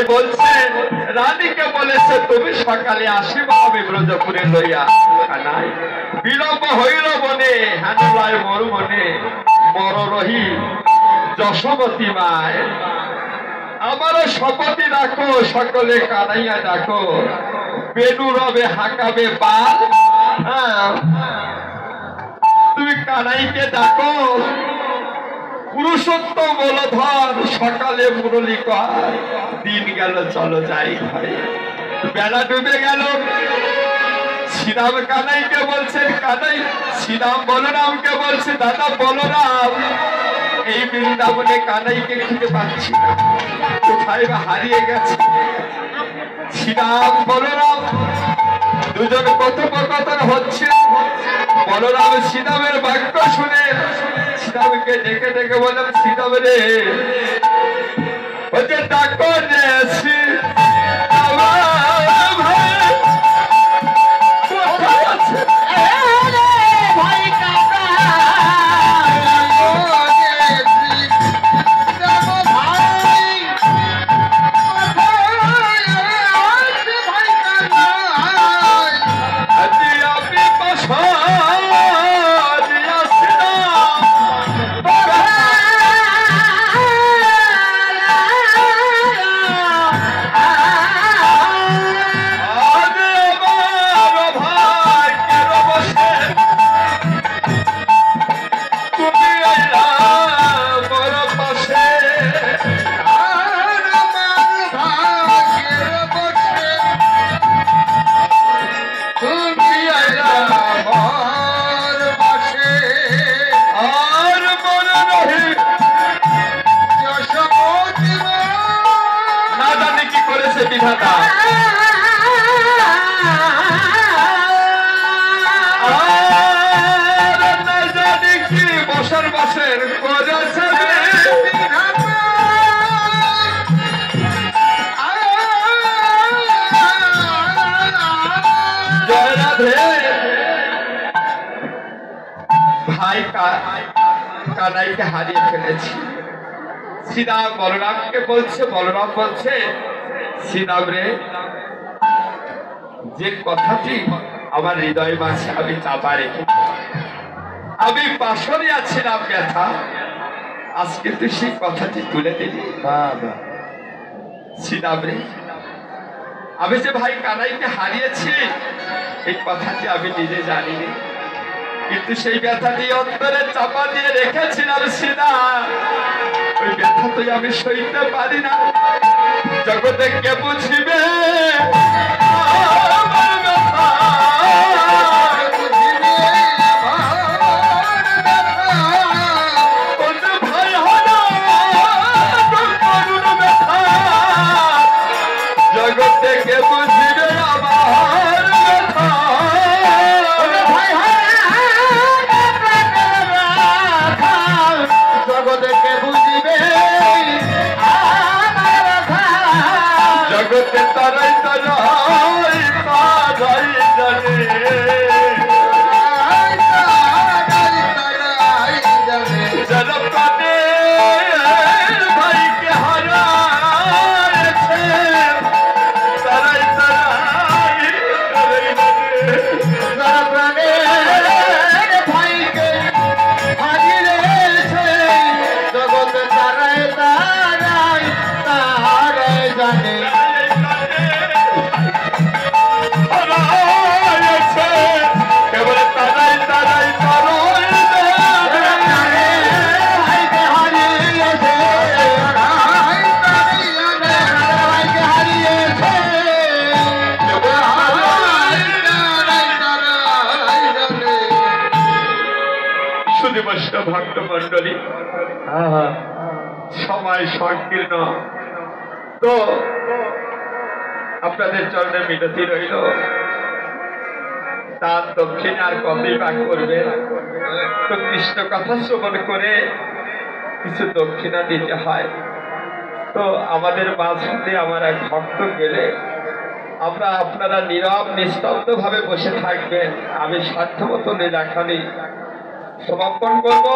বলছেন রানীকে বলেছে তুমি সকালে আসিবা আমি ব্রজপুরে লইয়া কানাই বিলম্ব হইল বনে হানলায় মোর মনে মর রহি যশোমতী মায় আমারও শপথি রাখো সকলে কানাইয়া ডাকো বেনু রবে হাঁকাবে পাল তুমি কানাইকে ডাকো পুরুষোত্তম বলধর সকালে মুরলি কর দিন গেল চলো যাই ঘরে বেলা ডুবে গেল শ্রীরাম কানাইকে বলছেন কানাই শ্রীরাম বলরামকে বলছে দাদা বলরাম এই বৃন্দাবনে কানাইকে খুঁজে পাচ্ছি না কোথায় বা হারিয়ে গেছে শ্রীরাম বলরাম দুজন কথোপকথন হচ্ছে বলরাম শ্রীরামের বাক্য শুনে শ্রীরামকে ডেকে ডেকে বললাম শ্রীরাম রে বলছে ডাকো রে ভাই কানাইকে হারিয়ে ফেলেছি শ্রীরাম বলরামকে বলছে বলরাম বলছে শ্রীরাম রে যে কথাটি আমার হৃদয় মাঝে আমি চাপা রেখে আমি পাশরে আছিলাম ব্যথা আজকে তুই সেই কথাটি তুলে দিলি শ্রীরাম রে আমি যে ভাই কানাইকে হারিয়েছি এই কথাটি আমি নিজে জানিনি কিন্তু সেই ব্যথাটি অন্তরে চাপা দিয়ে রেখেছিলাম সীতা ওই ব্যথা তো আমি সইতে পারি না জগতে কে বুঝিবে জগতে কে বুঝিবে আমার জগতে তারাই তারাই তারাই জানে যারা প্রাণে ভাইকে হারাইছে তারাই তারাই তারাই জানে যারা প্রাণে ভাইকে হারিয়েছে জগতে তারাই তারাই তারাই জানে ভক্ত মন্ডলী সময় সংকীর্ণ তো আপনাদের চরণে মিনতি রইল তার দক্ষিণ আর কতই বা করবে তো কৃষ্ণ কথা শ্রবণ করে কিছু দক্ষিণা দিতে হয় তো আমাদের মাঝে আমার এক ভক্ত গেলে আমরা আপনারা নীরব নিস্তব্ধ ভাবে বসে থাকবেন আমি সাধ্যমতো লীলাখানি সমাপন করব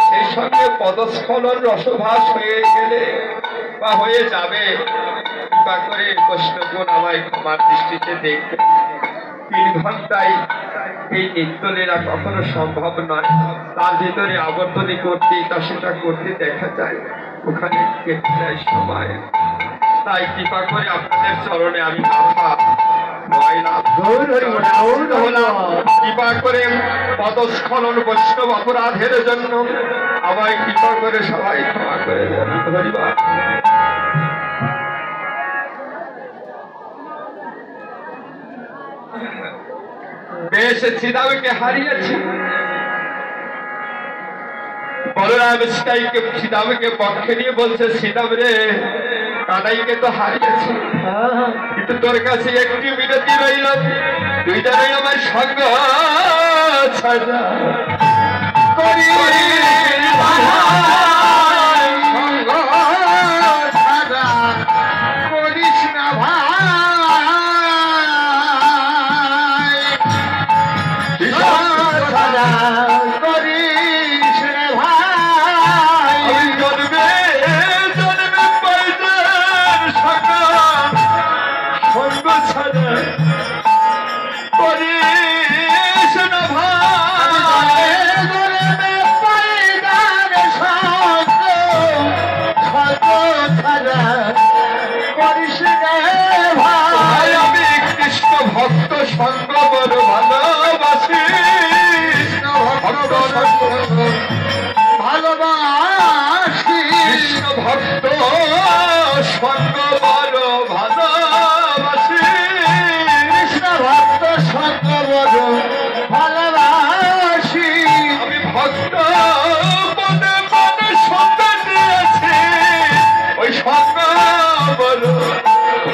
সেই সঙ্গে পদস্খলন রসভাস হয়ে গেলে বা হয়ে যাবে, কৃপা করে কৃষ্ণগুণ আমায় ক্ষমার দৃষ্টিতে দেখবে। 3 ঘন্টায় এই নিত্যলীলা কখনো সম্ভব নয়, তার ভিতরে আবর্তনী করতে তা সেটা করতে দেখা যায়, ওখানে কেটে যায় সময়। তাই কৃপা করে আপনাদের চরণে আমি মাথা কৃপা করে পদস্খলন বৈষ্ণব অপরাধের জন্য আমায় কৃপা করে সবাই ক্ষমা করে দেন। ধন্যবাদ। বেশ সীতাকে হারিয়েছে, বলরাম সীতাকে পক্ষে নিয়ে বলছে, সীতাম রে, কানাইকে তো হারিয়েছে, কিন্তু তোর কাছে একটি মিনতি রইল, তুই জানাই আমার সঙ্গ ছাড়া করিস না ভাই, করিস না ভাই, জন্মে জন্মে পাইতেন সঙ্গ ছাড়া করিস না ভাই, জন্মে পাইতেন সঙ্গ ছাড়া করিস না ভাই। আমি কৃষ্ণ ভক্ত সঙ্গ বড় ভালোবাসি, ভালোবাসি কৃষ্ণ ভক্ত সঙ্গ বড় ভালোবাসি, কৃষ্ণ ভক্ত সঙ্গ বড় ভালোবাসি। আমি ভক্ত মনে মনে সঙ্গ নিয়েছি, ওই সঙ্গ বড়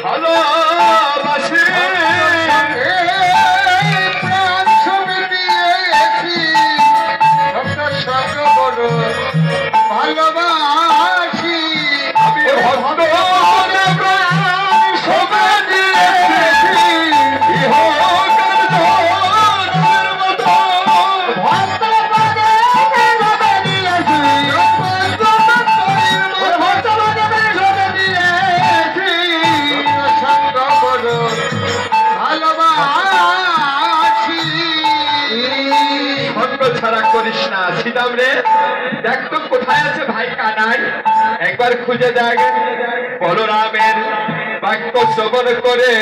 ভালোবাসি। ভালোবাসি আমি ভক্ত সবাই দিয়েছি, ভক্ত ছাড়া করিস না। সীতাম রে, দেখ তো কোথায় আছে ভাই কানাই, একবার খুঁজে দেখ। বলরামের বাক্য শ্রবণ করে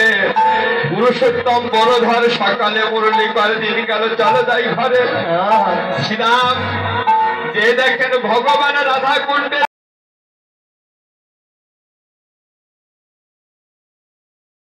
পুরুষোত্তম বড়ধর সকালে মুরলি করে দিন গেল, চলো যাই ঘরে। শ্রীরাম যে দেখেন ভগবান রাধা কুণ্ডে